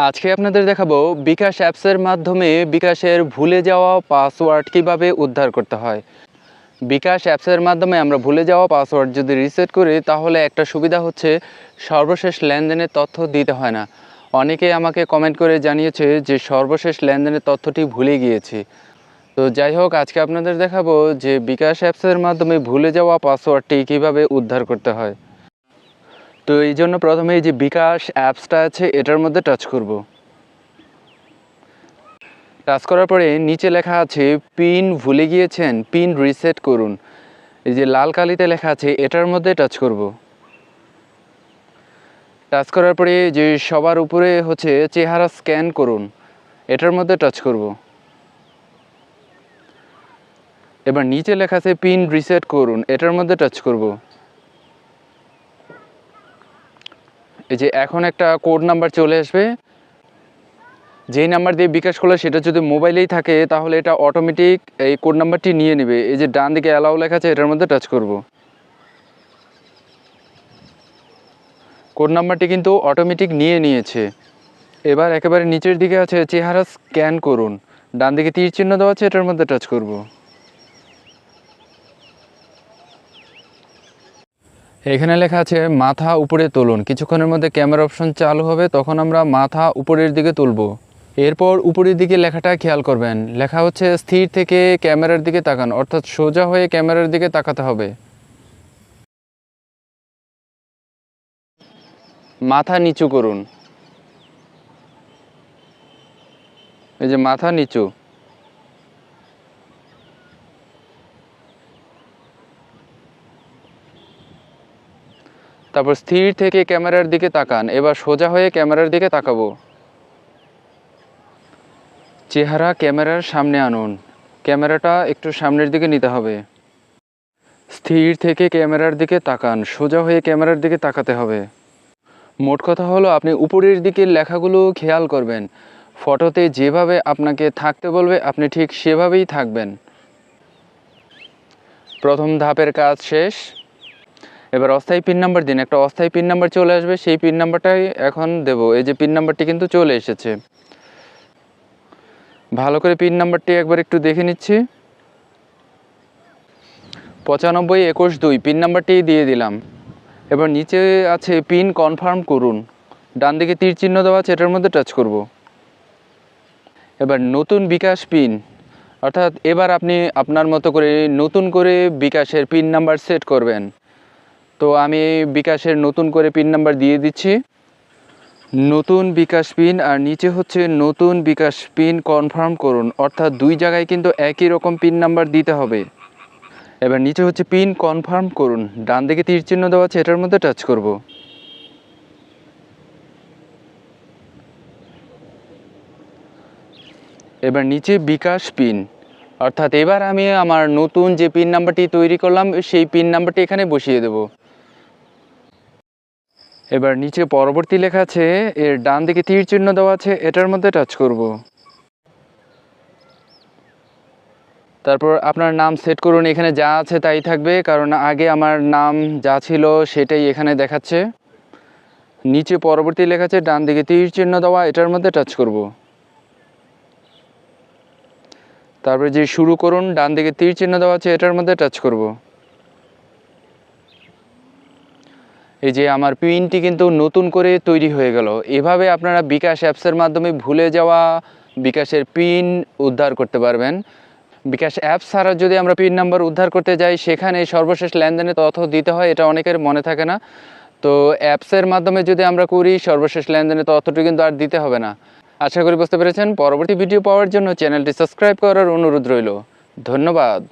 আজকে আপনাদের দেখাবো বিকাশ অ্যাপসের মাধ্যমে বিকাশের ভুলে যাওয়া পাসওয়ার্ড কিভাবে উদ্ধার করতে হয়। বিকাশ অ্যাপসের মাধ্যমে আমরা ভুলে যাওয়া পাসওয়ার্ড যদি রিসেট করি তাহলে একটা সুবিধা হচ্ছে সর্বশেষ লেনদেনের তথ্য দিতে হয় না। অনেকেই আমাকে কমেন্ট করে জানিয়েছে যে সর্বশেষ লেনদেনের তথ্যটি ভুলে গিয়েছি। তো যাই হোক, আজকে আপনাদের দেখাবো যে বিকাশ অ্যাপসের মাধ্যমে ভুলে যাওয়া পাসওয়ার্ডটি কিভাবে উদ্ধার করতে হয়। তো এই জন্য প্রথমে এই যে বিকাশ অ্যাপসটা আছে এটার মধ্যে টাচ করব। টাচ করার পরে নিচে লেখা আছে পিন ভুলে গিয়েছেন, পিন রিসেট করুন। এই যে লাল কালিতে লেখা আছে এটার মধ্যে টাচ করব। টাচ করার পরে যে সবার উপরে হচ্ছে চেহারা স্ক্যান করুন, এটার মধ্যে টাচ করব। এবার নিচে লেখা আছে পিন রিসেট করুন, এটার মধ্যে টাচ করব। এই যে এখন একটা কোড নাম্বার চলে আসবে, যেই নাম্বার দিয়ে বিকাশ করলে সেটা যদি মোবাইলেই থাকে তাহলে এটা অটোমেটিক এই কোড নাম্বারটি নিয়ে নেবে। এই যে ডান দিকে অ্যালাউ লেখা আছে এটার মধ্যে টাচ করব। কোড নাম্বারটি কিন্তু অটোমেটিক নিয়ে নিয়েছে। এবার একেবারে নিচের দিকে আছে চেহারা স্ক্যান করুন, ডান দিকে তীর চিহ্ন দেওয়া আছে এটার মধ্যে টাচ করব। এখানে লেখা আছে মাথা উপরে তুলুন। কিছুক্ষণের মধ্যে ক্যামেরা অপশন চালু হবে, তখন আমরা মাথা উপরের দিকে তুলব। এরপর উপরের দিকে লেখাটা খেয়াল করবেন, লেখা হচ্ছে স্থির থেকে ক্যামেরার দিকে তাকান, অর্থাৎ সোজা হয়ে ক্যামেরার দিকে তাকাতে হবে। মাথা নিচু করুন, এই যে মাথা নিচু। তারপর স্থির থেকে ক্যামেরার দিকে তাকান, এবার সোজা হয়ে ক্যামেরার দিকে তাকাবো। চেহারা ক্যামেরার সামনে আনুন, ক্যামেরাটা একটু সামনের দিকে নিতে হবে। স্থির থেকে ক্যামেরার দিকে তাকান, সোজা হয়ে ক্যামেরার দিকে তাকাতে হবে। মোট কথা হলো আপনি উপরের দিকের লেখাগুলো খেয়াল করবেন। ফটোতে যেভাবে আপনাকে থাকতে বলবে আপনি ঠিক সেভাবেই থাকবেন। প্রথম ধাপের কাজ শেষ। এবার অস্থায়ী পিন নাম্বার দিন। একটা অস্থায়ী পিন নাম্বার চলে আসবে, সেই পিন নাম্বারটাই এখন দেব। এই যে পিন নাম্বারটি কিন্তু চলে এসেছে। ভালো করে পিন নাম্বারটি একবার একটু দেখে নিচ্ছি। 9521 2 পিন নাম্বারটি দিয়ে দিলাম। এবার নিচে আছে পিন কনফার্ম করুন, ডান দিকে তীর চিহ্ন দেওয়া আছে এটার মধ্যে টাচ করব। এবার নতুন বিকাশ পিন, অর্থাৎ এবার আপনি আপনার মতো করে নতুন করে বিকাশের পিন নাম্বার সেট করবেন। তো আমি বিকাশের নতুন করে পিন নাম্বার দিয়ে দিচ্ছি। নতুন বিকাশ পিন আর নিচে হচ্ছে নতুন বিকাশ পিন কনফার্ম করুন, অর্থাৎ দুই জায়গায় কিন্তু একই রকম পিন নাম্বার দিতে হবে। এবার নিচে হচ্ছে পিন কনফার্ম করুন, ডান দিকে তীর চিহ্ন দেওয়া আছে এটার মধ্যে টাচ করব। এবার নিচে বিকাশ পিন, অর্থাৎ এবার আমি আমার নতুন যে পিন নাম্বারটি তৈরি করলাম সেই পিন নাম্বারটি এখানে বসিয়ে দেব। এবার নিচে পরবর্তী লেখা আছে, এর ডান দিকে তীর চিহ্ন দেওয়া আছে এটার মধ্যে টাচ করব। তারপর আপনার নাম সেট করুন, এখানে যা আছে তাই থাকবে, কারণ আগে আমার নাম যা ছিল সেটাই এখানে দেখাচ্ছে। নিচে পরবর্তী লেখা আছে, ডান দিকে তীর চিহ্ন দেওয়া এটার মধ্যে টাচ করব। তারপরে যে শুরু করুন, ডান দিকে তীর চিহ্ন দেওয়া আছে এটার মধ্যে টাচ করব। এই যে আমার পিনটি কিন্তু নতুন করে তৈরি হয়ে গেল। এভাবে আপনারা বিকাশ অ্যাপসের মাধ্যমে ভুলে যাওয়া বিকাশের পিন উদ্ধার করতে পারবেন। বিকাশ অ্যাপস ছাড়া যদি আমরা পিন নাম্বার উদ্ধার করতে যাই সেখানে সর্বশেষ লেনদেনের তথ্য দিতে হয়, এটা অনেকের মনে থাকে না। তো অ্যাপসের মাধ্যমে যদি আমরা করি সর্বশেষ লেনদেনের তথ্যটি কিন্তু আর দিতে হবে না। আশা করি বুঝতে পেরেছেন। পরবর্তী ভিডিও পাওয়ার জন্য চ্যানেলটি সাবস্ক্রাইব করার অনুরোধ রইল। ধন্যবাদ।